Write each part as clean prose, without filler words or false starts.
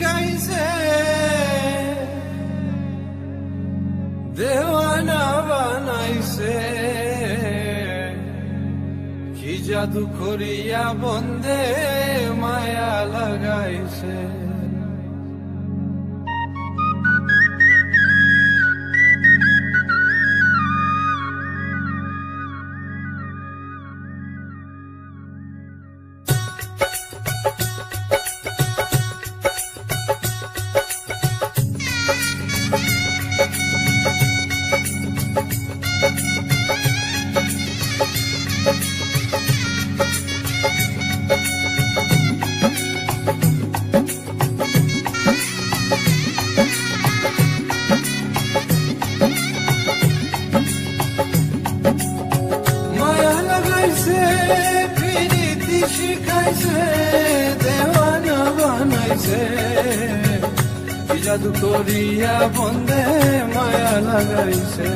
শিখাইছে দেওয়ানা বানাইছে কি জাদু করিয়া বন্দে মায়া লাগাইছে প্রীতি শিখাইছে দেওয়ানা বানাইছে কি জাদু করিয়া বন্দে মায়া লাগাইছে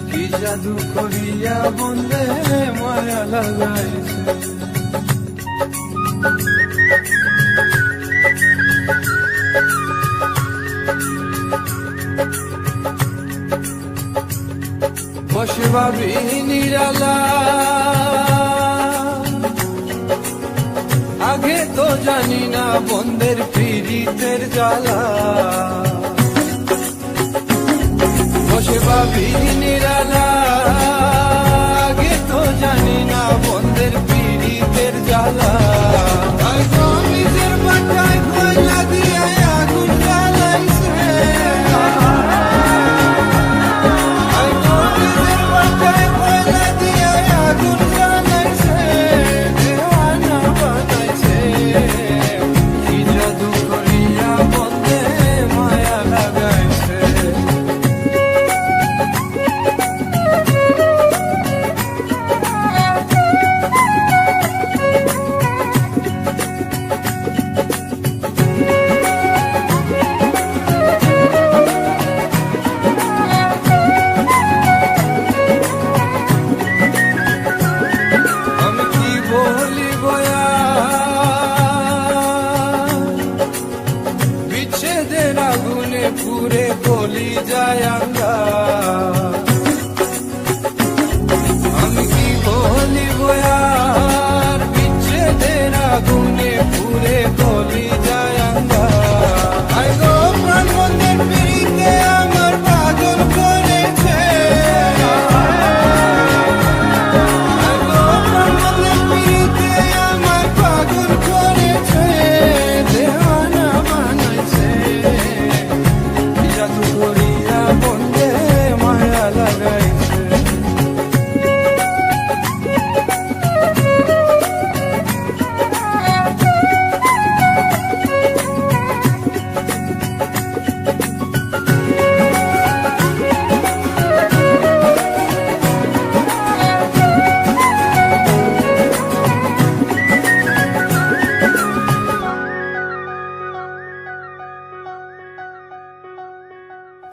কি জাদু করিয়া বন্দে মায়া লাগাইছে বসে ভাবি নিরালা আগে তো জানি না বন্ধের পীড়িতের জ্বালা বসে ভাবি নিরালা আগে তো জানি না বন্ধের পীড়িতের জ্বালা নিজের বাটায় কয়লা দিয়া আগুন জ্বালাইছে পুরে গলি যায় আমি কি বলিব আর বিচ্ছেদের আগুনে পুরে গলি যায় প্রাণ বন্ধের পিড়িতে আমার পাগল করেছে প্রাণ বন্ধের পিড়িতে আমার পাগল করেছে দেওয়ানা বানাইছে জাদু করিয়া বন্দে মায়া লাগাইছে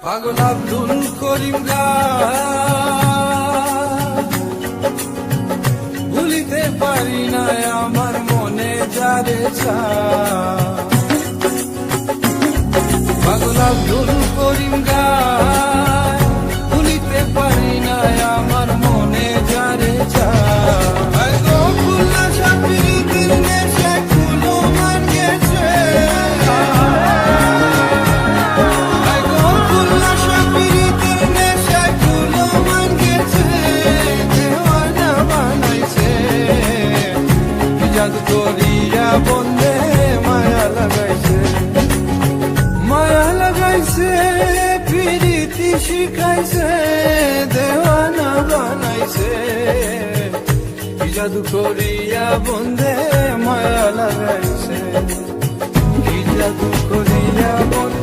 পাগল আব্দুল করিম ভুলিতে পারি না আমার মনে যারে পাগল আব্দুল করিম ভুলিতে পারি না আমার মনে যারে জাদু করিয়া বন্দে মায়া লাগাইছে প্রীতি শিখাইছে দেওয়ানা বানাইছে কি জাদু করিয়া বন্দে মায়া লাগাইছে কি জাদু করিয়া বন্দে